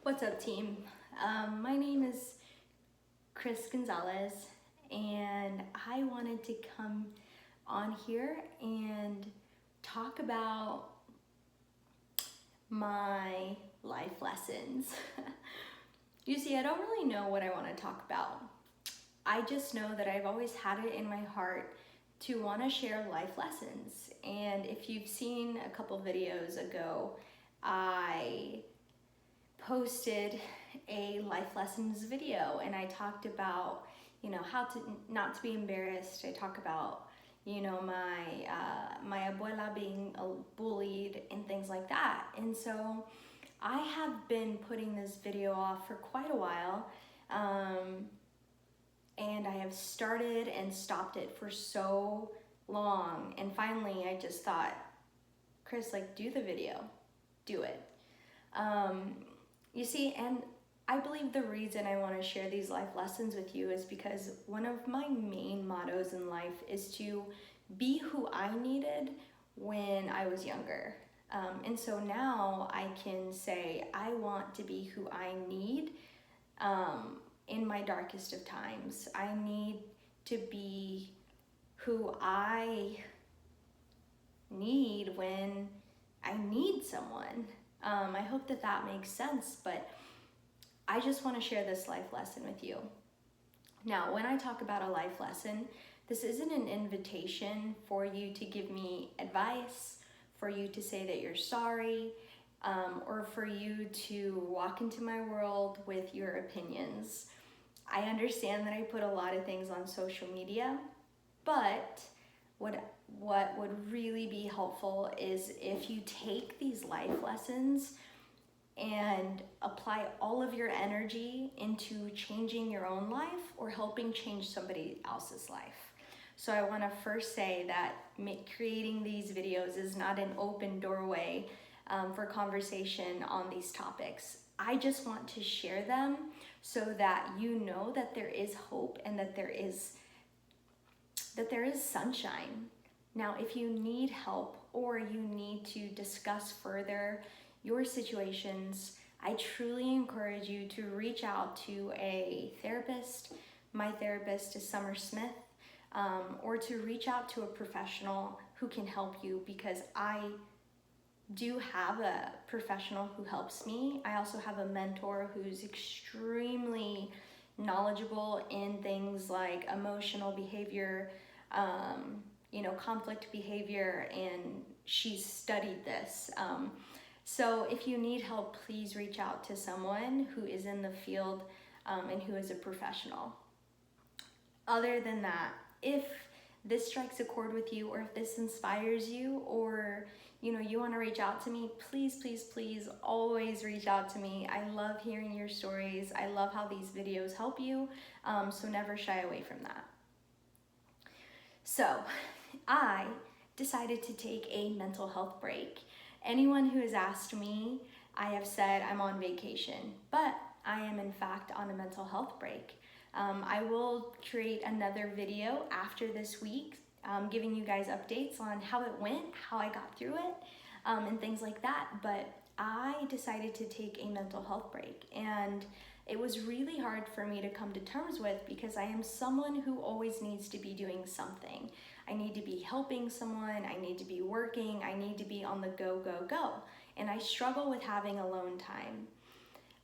What's up, team? My name is Chris Gonzalez, and I wanted to come on here and talk about my life lessons. You see, I don't really know what I want to talk about. I just know that I've always had it in my heart to want to share life lessons. And if you've seen a couple videos ago, I posted a life lessons video and I talked about, how to not to be embarrassed. I talk about, my abuela being bullied and things like that. And so I have been putting this video off for quite a while. And I have started and stopped it for so long. And finally I just thought, Chris, do the video, do it. You see, and I believe the reason I want to share these life lessons with you is because one of my main mottos in life is to be who I needed when I was younger. And so now I can say I want to be who I need in my darkest of times. I need to be who I need when I need someone. I hope that makes sense, but I just want to share this life lesson with you. Now, when I talk about a life lesson, this isn't an invitation for you to give me advice, for you to say that you're sorry, or for you to walk into my world with your opinions. I understand that I put a lot of things on social media, but what would really be helpful is if you take these life lessons and apply all of your energy into changing your own life or helping change somebody else's life. So I want to first say that creating these videos is not an open doorway for conversation on these topics. I just want to share them so that you know that there is hope and that there is sunshine. Now, if you need help or you need to discuss further your situations, I truly encourage you to reach out to a therapist. My therapist is Summer Smith, or to reach out to a professional who can help you, because I do have a professional who helps me. I also have a mentor who's extremely knowledgeable in things like emotional behavior, conflict behavior, and she's studied this. So if you need help, please reach out to someone who is in the field and who is a professional. Other than that, if this strikes a chord with you, or if this inspires you, or you want to reach out to me, please always reach out to me. I love hearing your stories. I love how these videos help you, so never shy away from that. So I decided to take a mental health break. Anyone who has asked me, I have said I'm on vacation, but I am in fact on a mental health break. I will create another video after this week, giving you guys updates on how it went, how I got through it, and things like that. But I decided to take a mental health break, and it was really hard for me to come to terms with, because I am someone who always needs to be doing something. I need to be helping someone, I need to be working, I need to be on the go. And I struggle with having alone time.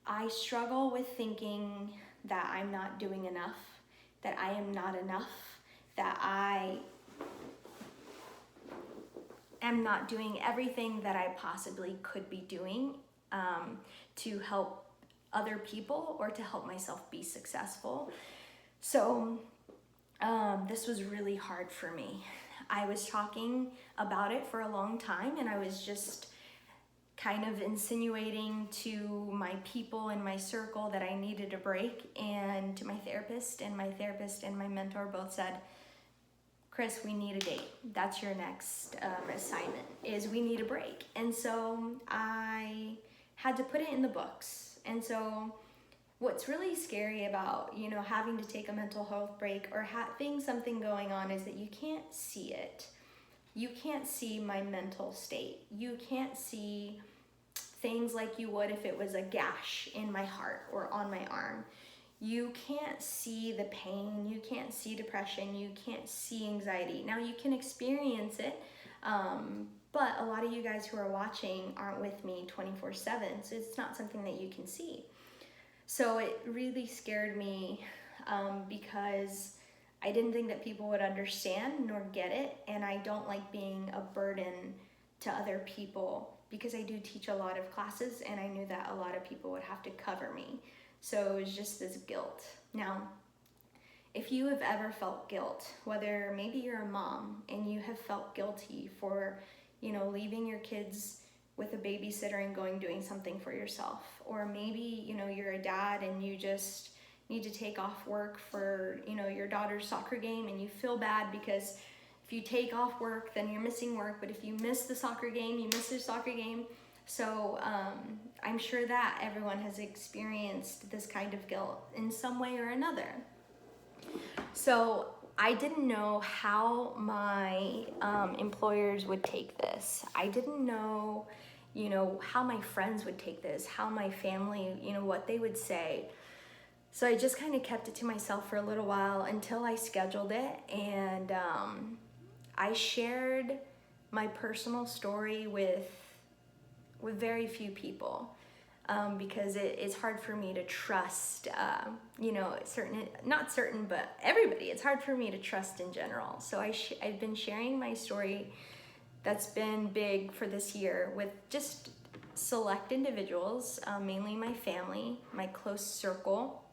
I struggle with thinking that I'm not doing enough, that I am not enough, that I am not doing everything that I possibly could be doing to help other people or to help myself be successful. So this was really hard for me. I was talking about it for a long time, and I was just kind of insinuating to my people in my circle that I needed a break, and to my therapist and my mentor both said, Chris, we need a date. That's your next assignment, is we need a break. And so I had to put it in the books. And so what's really scary about, having to take a mental health break or having something going on is that you can't see it. You can't see my mental state. You can't see things like you would if it was a gash in my heart or on my arm. You can't see the pain, you can't see depression, you can't see anxiety. Now you can experience it, but a lot of you guys who are watching aren't with me 24/7, so it's not something that you can see. So it really scared me because I didn't think that people would understand nor get it, and I don't like being a burden to other people because I do teach a lot of classes, and I knew that a lot of people would have to cover me. So it was just this guilt. Now, if you have ever felt guilt, whether maybe you're a mom and you have felt guilty for, leaving your kids with a babysitter and doing something for yourself, or maybe, you're a dad and you just need to take off work for, your daughter's soccer game, and you feel bad because if you take off work, then you're missing work, but if you miss the soccer game, you miss the soccer game. So I'm sure that everyone has experienced this kind of guilt in some way or another. So I didn't know how my employers would take this. I didn't know, how my friends would take this, how my family, what they would say. So I just kind of kept it to myself for a little while until I scheduled it, and I shared my personal story with very few people because it's hard for me to trust, but everybody. It's hard for me to trust in general. So I've been sharing my story that's been big for this year with just select individuals, mainly my family, my close circle,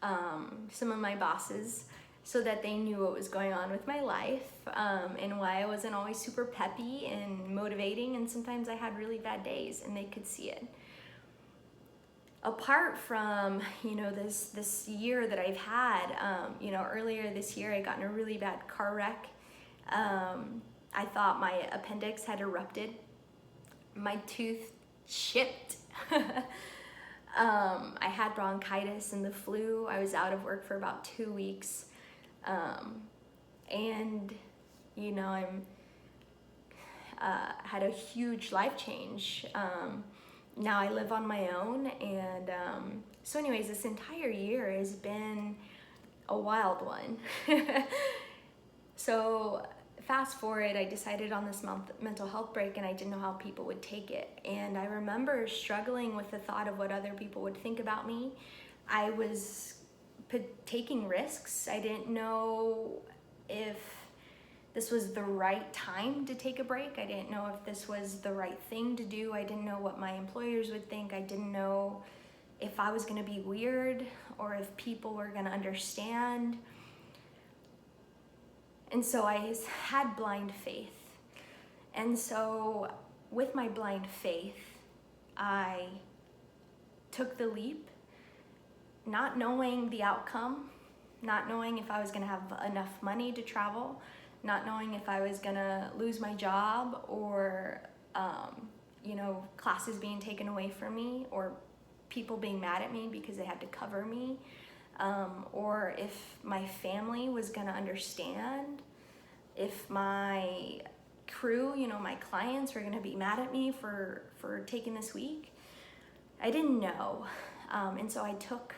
some of my bosses, so that they knew what was going on with my life, and why I wasn't always super peppy and motivating, and sometimes I had really bad days, and they could see it. Apart from, this year that I've had, earlier this year I got in a really bad car wreck. I thought my appendix had erupted. My tooth chipped. I had bronchitis and the flu. I was out of work for about 2 weeks. And I'm had a huge life change. Now I live on my own, and so anyways, this entire year has been a wild one. So fast forward, I decided on this mental health break, and I didn't know how people would take it. And I remember struggling with the thought of what other people would think about me. I was taking risks. I didn't know if this was the right time to take a break. I didn't know if this was the right thing to do. I didn't know what my employers would think. I didn't know if I was gonna be weird or if people were gonna understand. And so I had blind faith. And so with my blind faith, I took the leap, not knowing the outcome, not knowing if I was gonna have enough money to travel, not knowing if I was gonna lose my job or, classes being taken away from me, or people being mad at me because they had to cover me, or if my family was gonna understand, if my crew, my clients were gonna be mad at me for taking this week. I didn't know. And so I took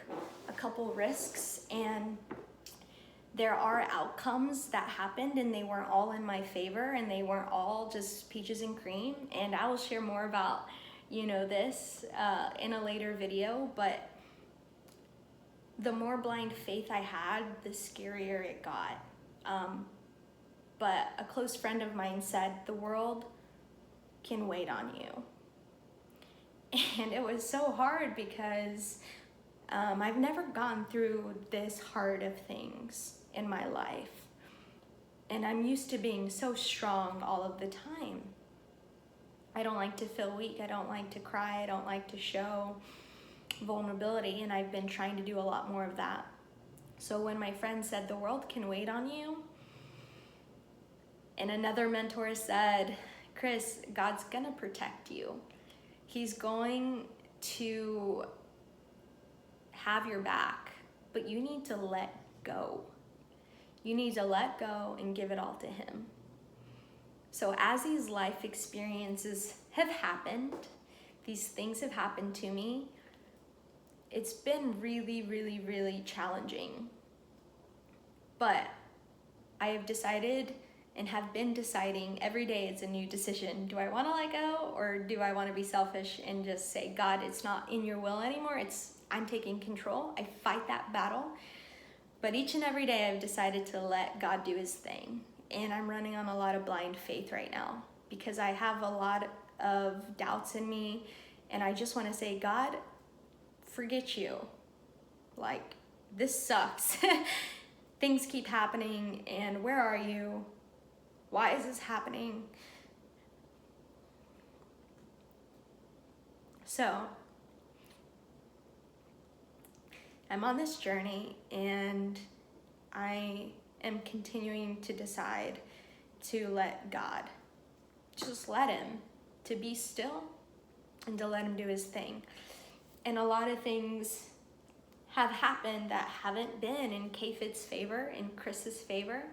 a couple risks, and there are outcomes that happened, and they weren't all in my favor, and they weren't all just peaches and cream. And I will share more about, this in a later video, but the more blind faith I had, the scarier it got. But a close friend of mine said, the world can wait on you. And it was so hard because I've never gone through this hard of things in my life. And I'm used to being so strong all of the time. I don't like to feel weak. I don't like to cry. I don't like to show vulnerability. And I've been trying to do a lot more of that. So when my friend said, the world can wait on you, and another mentor said, Chris, God's gonna protect you. He's going to have your back, but you need to let go. You need to let go and give it all to him. So as these life experiences have happened, these things have happened to me, it's been really, really, really challenging. But I have decided and have been deciding every day it's a new decision. Do I want to let go, or do I want to be selfish and just say, God, it's not in your will anymore. I'm taking control. I fight that battle. But each and every day I've decided to let God do his thing. And I'm running on a lot of blind faith right now because I have a lot of doubts in me. And I just want to say, God, forget you. Like, this sucks. Things keep happening, and where are you? Why is this happening? So, I'm on this journey, and I am continuing to decide to let God, just let him, to be still and to let him do his thing. And a lot of things have happened that haven't been in K-Fit's favor, in Chris's favor.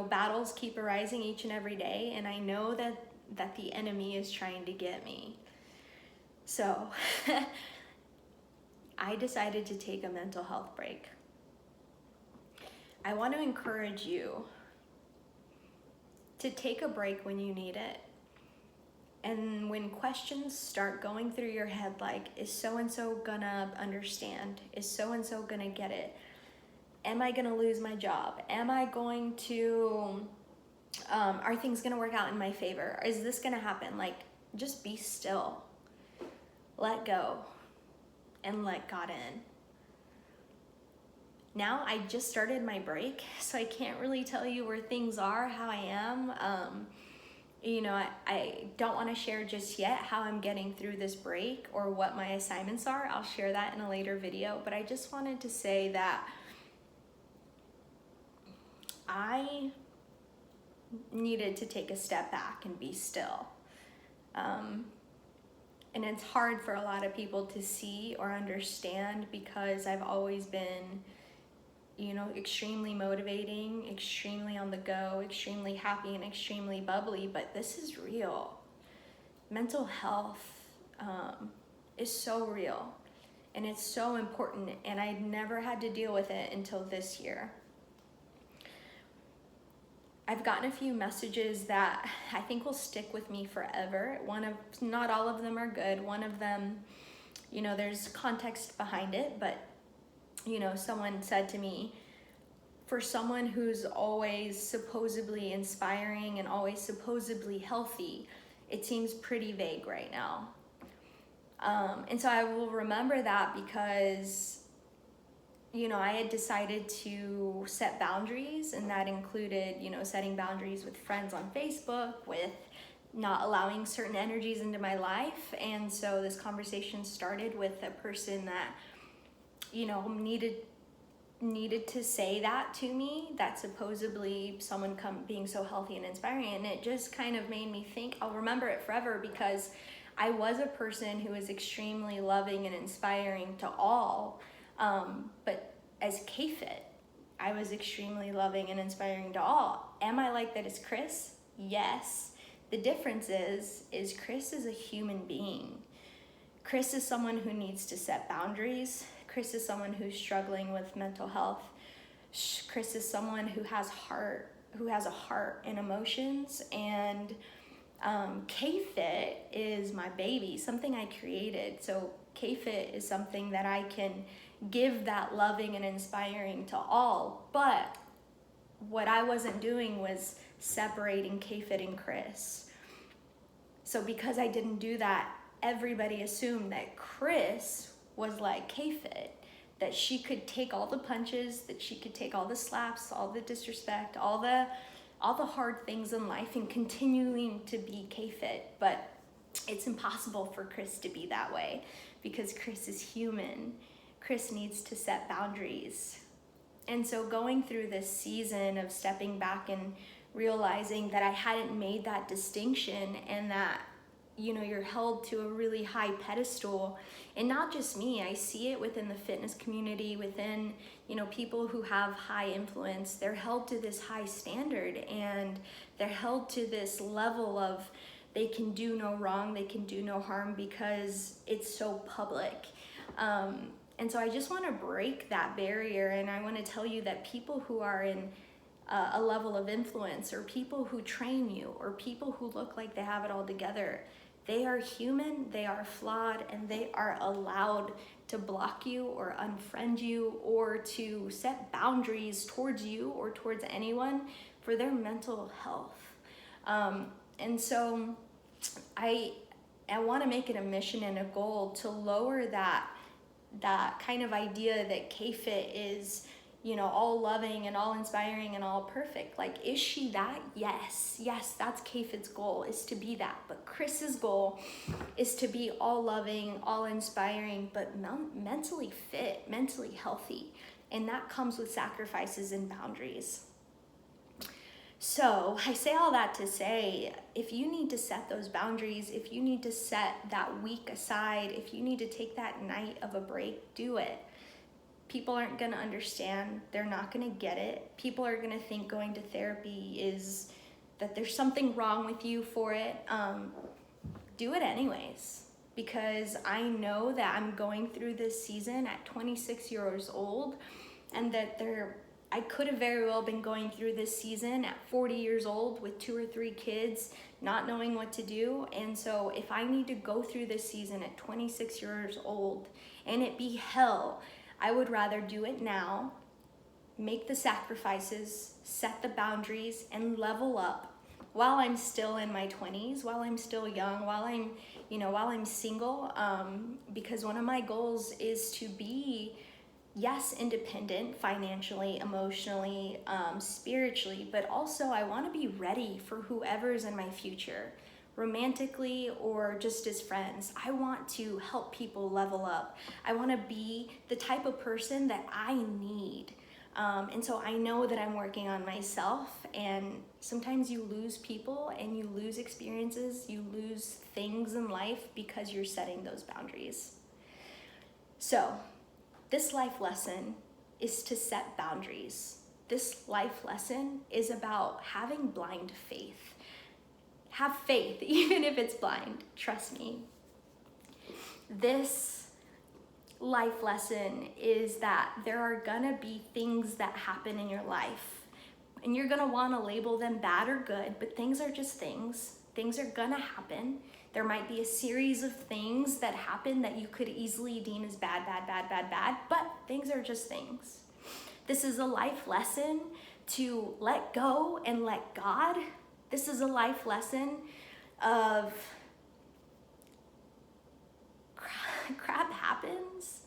Battles keep arising each and every day, and I know that the enemy is trying to get me. So I decided to take a mental health break. I want to encourage you to take a break when you need it. And when questions start going through your head, like, is so-and-so gonna understand? Is so-and-so gonna get it? Am I gonna lose my job? Am I going to, are things gonna work out in my favor? Is this gonna happen? Like, just be still. Let go and let God in. Now, I just started my break, so I can't really tell you where things are, how I am. I don't want to share just yet how I'm getting through this break or what my assignments are. I'll share that in a later video, but I just wanted to say that I needed to take a step back and be still. And it's hard for a lot of people to see or understand because I've always been extremely motivating, extremely on the go, extremely happy, and extremely bubbly, but this is real. Mental health is so real, and it's so important, and I never had to deal with it until this year. I've gotten a few messages that I think will stick with me forever. Not all of them are good. One of them, there's context behind it, but someone said to me, for someone who's always supposedly inspiring and always supposedly healthy, it seems pretty vague right now. And so I will remember that because, I had decided to set boundaries, and that included, setting boundaries with friends on Facebook, with not allowing certain energies into my life. And so this conversation started with a person that needed to say that to me, that supposedly someone being so healthy and inspiring, and it just kind of made me think. I'll remember it forever because I was a person who was extremely loving and inspiring to all, but as K-Fit, I was extremely loving and inspiring to all. Am I like that as Chris? Yes. The difference is Chris is a human being. Chris is someone who needs to set boundaries. Chris is someone who's struggling with mental health. Chris is someone who has a heart and emotions. And K-Fit is my baby, something I created. So K-Fit is something that I can give that loving and inspiring to all. But what I wasn't doing was separating K-Fit and Chris. So because I didn't do that, everybody assumed that Chris was like K-Fit, that she could take all the punches, that she could take all the slaps, all the disrespect, all the hard things in life, and continuing to be K-Fit. But it's impossible for Chris to be that way because Chris is human. Chris needs to set boundaries. And so going through this season of stepping back and realizing that I hadn't made that distinction, and that you're held to a really high pedestal. And not just me, I see it within the fitness community, within, people who have high influence. They're held to this high standard, and they're held to this level of they can do no wrong, they can do no harm because it's so public. And so I just want to break that barrier, and I want to tell you that people who are in a level of influence, or people who train you, or people who look like they have it all together, they are human, they are flawed, and they are allowed to block you or unfriend you or to set boundaries towards you or towards anyone for their mental health. And so I want to make it a mission and a goal to lower that kind of idea that K-Fit is, you know, all loving and all inspiring and all perfect. Like, is she that? Yes, that's K-Fit's goal, is to be that. But Chris's goal is to be all loving, all inspiring, but mentally fit, mentally healthy. And that comes with sacrifices and boundaries. So I say all that to say, if you need to set those boundaries, if you need to set that week aside, if you need to take that night of a break, do it. People aren't going to understand. They're not going to get it. People are going to think going to therapy is that there's something wrong with you for it. Do it anyways, because I know that I'm going through this season at 26 years old, and that I could have very well been going through this season at 40 years old with 2 or 3 kids, not knowing what to do. And so if I need to go through this season at 26 years old and it be hell, I would rather do it now, make the sacrifices, set the boundaries, and level up while I'm still in my 20s, while I'm still young, while I'm single, because one of my goals is to be, yes, independent financially, emotionally, spiritually, but also I want to be ready for whoever's in my future, romantically or just as friends. I want to help people level up. I want to be the type of person that I need. And so I know that I'm working on myself, and sometimes you lose people and you lose experiences, you lose things in life because you're setting those boundaries. So this life lesson is to set boundaries. This life lesson is about having blind faith. Have faith, even if it's blind. Trust me. This life lesson is that there are gonna be things that happen in your life, and you're gonna wanna label them bad or good, but things are just things. Things are gonna happen. There might be a series of things that happen that you could easily deem as bad, but things are just things. This is a life lesson to let go and let God. This is a life lesson of crap happens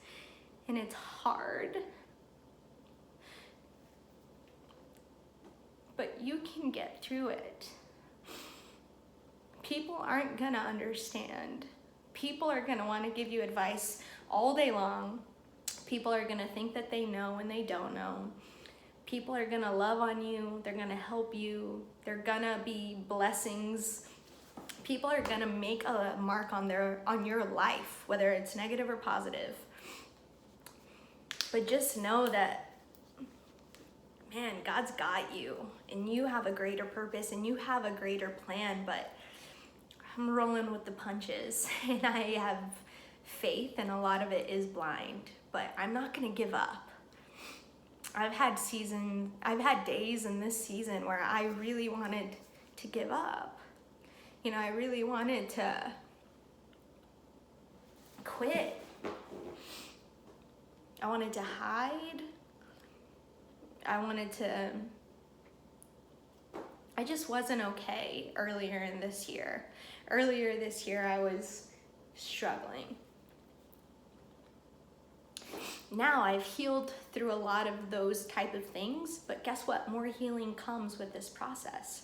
and it's hard, but you can get through it. People aren't gonna understand. People are gonna wanna give you advice all day long. People are gonna think that they know when they don't know. People are gonna love on you, they're gonna help you, they're gonna be blessings. People are gonna make a mark on your life, whether it's negative or positive. But just know that, man, God's got you, and you have a greater purpose and you have a greater plan, but I'm rolling with the punches, and I have faith, and a lot of it is blind, but I'm not gonna give up. I've had days in this season where I really wanted to give up. You know, I really wanted to quit. I wanted to hide. I just wasn't okay earlier this year. Earlier this year, I was struggling. Now I've healed through a lot of those type of things, but guess what? More healing comes with this process.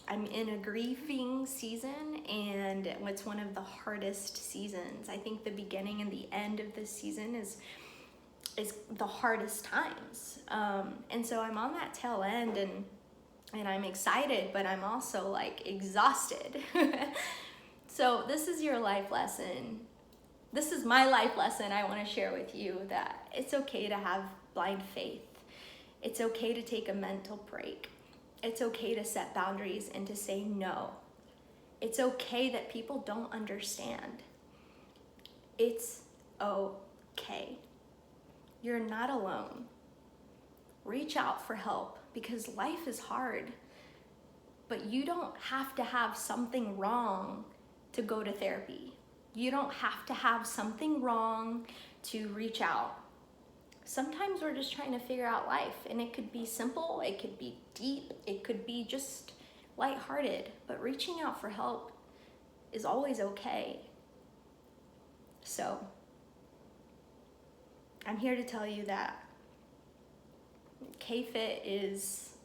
I'm in a grieving season, and it's one of the hardest seasons. I think the beginning and the end of this season is the hardest times. And so I'm on that tail end, and I'm excited, but I'm also like exhausted. So this is your life lesson. This is my life lesson I want to share with you, that it's okay to have blind faith. It's okay to take a mental break. It's okay to set boundaries and to say no. It's okay that people don't understand. It's okay. You're not alone. Reach out for help because life is hard. But you don't have to have something wrong to go to therapy. You don't have to have something wrong to reach out. Sometimes we're just trying to figure out life, and it could be simple, it could be deep, it could be just lighthearted, but reaching out for help is always okay. So, I'm here to tell you that K-Fit is